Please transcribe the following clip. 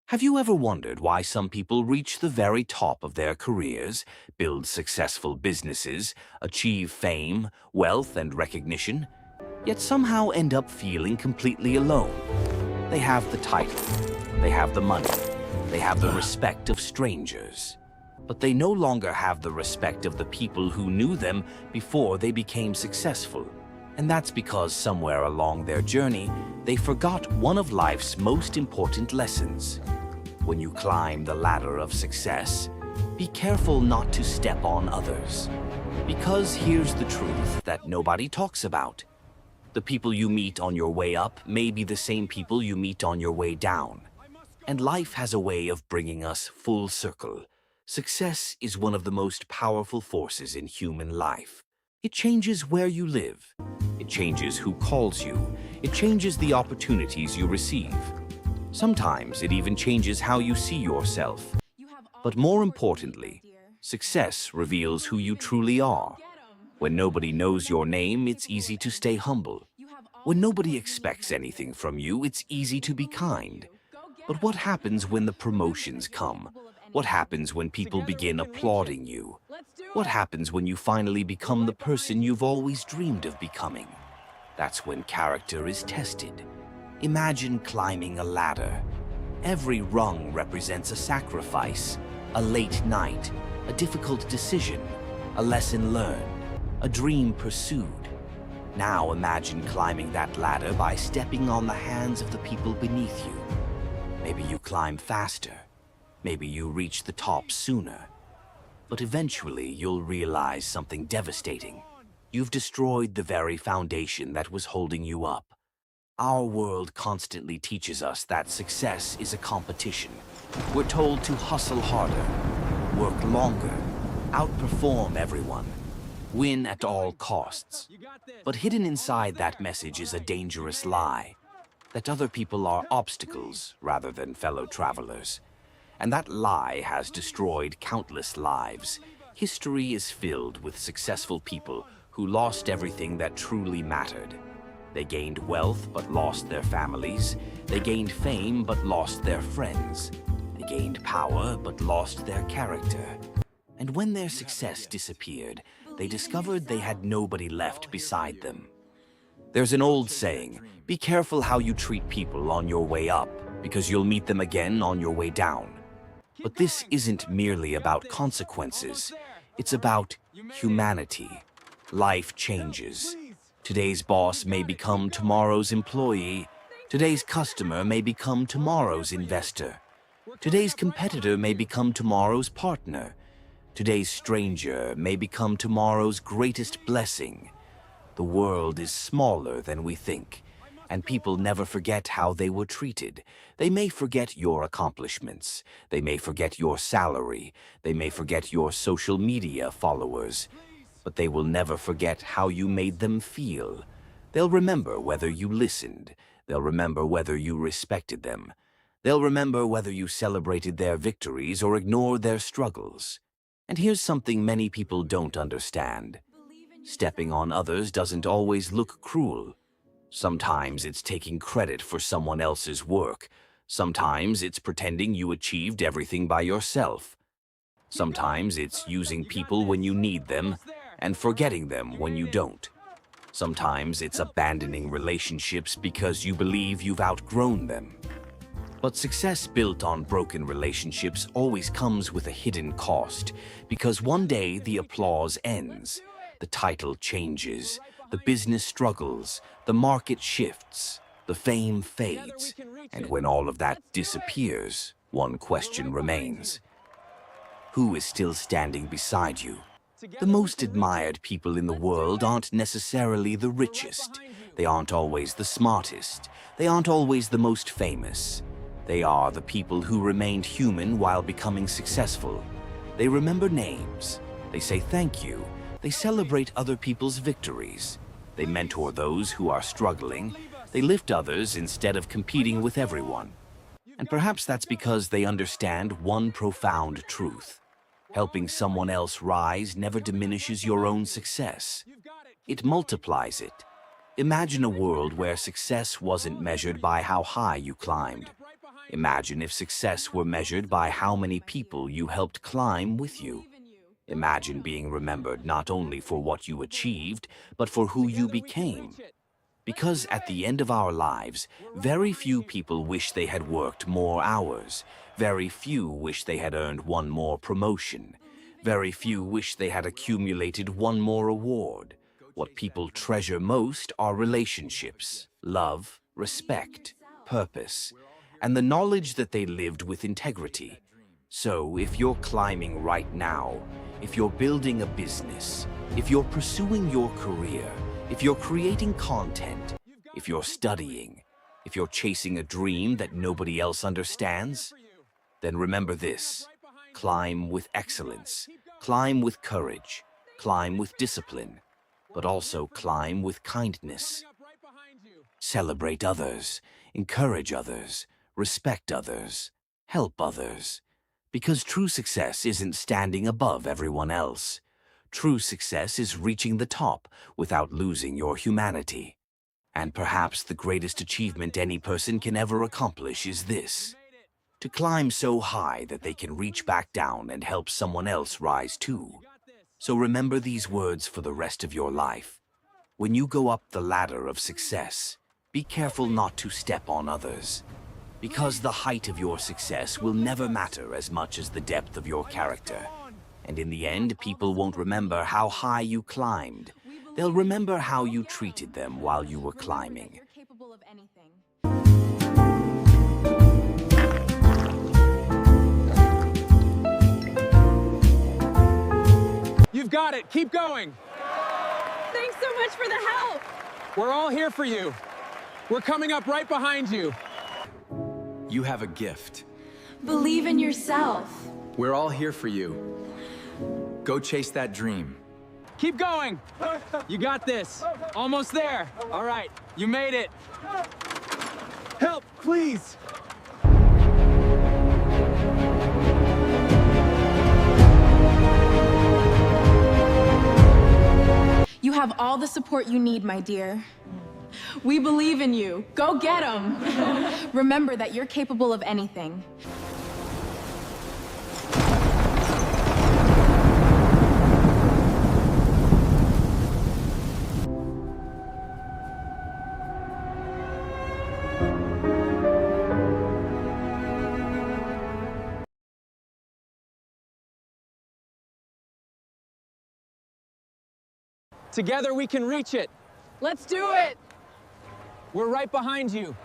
Have you ever wondered why some people reach the very top of their careers, build successful businesses, achieve fame, wealth, and recognition, yet somehow end up feeling completely alone? They have the title, they have the money, they have the respect of strangers, but they no longer have the respect of the people who knew them before they became successful. And that's because somewhere along their journey, they forgot one of life's most important lessons. When you climb the ladder of success, be careful not to step on others. Because here's the truth that nobody talks about. The people you meet on your way up may be the same people you meet on your way down. And life has a way of bringing us full circle. Success is one of the most powerful forces in human life. It changes where you live. It changes who calls you. It changes the opportunities you receive. Sometimes it even changes how you see yourself. But more importantly, success reveals who you truly are. When nobody knows your name, it's easy to stay humble. When nobody expects anything from you, it's easy to be kind. But what happens when the promotions come? What happens when people begin applauding you? What happens when you finally become the person you've always dreamed of becoming? That's when character is tested. Imagine climbing a ladder. Every rung represents a sacrifice, a late night, a difficult decision, a lesson learned, a dream pursued. Now imagine climbing that ladder by stepping on the hands of the people beneath you. Maybe you climb faster. Maybe you reach the top sooner. But eventually you'll realize something devastating. You've destroyed the very foundation that was holding you up. Our world constantly teaches us that success is a competition. We're told to hustle harder, work longer, outperform everyone, win at all costs. But hidden inside that message is a dangerous lie, that other people are obstacles rather than fellow travelers. And that lie has destroyed countless lives. History is filled with successful people who lost everything that truly mattered. They gained wealth but lost their families. They gained fame but lost their friends. They gained power but lost their character. And when their success disappeared, they discovered they had nobody left beside them. There's an old saying, be careful how you treat people on your way up, because you'll meet them again on your way down. But this isn't merely about consequences. It's about humanity. Life changes. Today's boss may become tomorrow's employee. Today's customer may become tomorrow's investor. Today's competitor may become tomorrow's partner. Today's stranger may become tomorrow's greatest blessing. The world is smaller than we think, and people never forget how they were treated. They may forget your accomplishments. They may forget your salary. They may forget your social media followers. But they will never forget how you made them feel. They'll remember whether you listened. They'll remember whether you respected them. They'll remember whether you celebrated their victories or ignored their struggles. And here's something many people don't understand. Stepping on others doesn't always look cruel. Sometimes it's taking credit for someone else's work. Sometimes it's pretending you achieved everything by yourself. Sometimes it's using people when you need them and forgetting them when you don't. Sometimes it's abandoning relationships because you believe you've outgrown them. But success built on broken relationships always comes with a hidden cost, because one day the applause ends, the title changes, the business struggles, the market shifts, the fame fades, and when all of that disappears, one question remains. Who is still standing beside you? The most admired people in the world aren't necessarily the richest. They aren't always the smartest. They aren't always the most famous. They are the people who remained human while becoming successful. They remember names. They say thank you. They celebrate other people's victories. They mentor those who are struggling. They lift others instead of competing with everyone. And perhaps that's because they understand one profound truth. Helping someone else rise never diminishes your own success. It multiplies it. Imagine a world where success wasn't measured by how high you climbed, Imagine if success were measured by how many people you helped climb with you. Imagine being remembered not only for what you achieved, but for who you became. Because at the end of our lives, very few people wish they had worked more hours. Very few wish they had earned one more promotion. Very few wish they had accumulated one more award. What people treasure most are relationships, love, respect, purpose, and the knowledge that they lived with integrity. So, if you're climbing right now, if you're building a business, if you're pursuing your career, if you're creating content, if you're studying, if you're chasing a dream that nobody else understands, then remember this: climb with excellence, climb with courage, climb with discipline, but also climb with kindness. Celebrate others, encourage others, respect others, help others. Because true success isn't standing above everyone else. True success is reaching the top without losing your humanity. And perhaps the greatest achievement any person can ever accomplish is this: to climb so high that they can reach back down and help someone else rise too. So remember these words for the rest of your life. When you go up the ladder of success, be careful not to step on others. Because the height of your success will never matter as much as the depth of your character. And in the end, people won't remember how high you climbed. They'll remember how you treated them while you were climbing. You've got it. Keep going. Thanks so much for the help. We're all here for you. We're coming up right behind you. You have a gift. Believe in yourself. We're all here for you. Go chase that dream. Keep going. You got this. Almost there. All right. You made it. Help, please. You have all the support you need, my dear. We believe in you. Go get 'em. Remember that you're capable of anything. Together we can reach it. Let's do it. We're right behind you.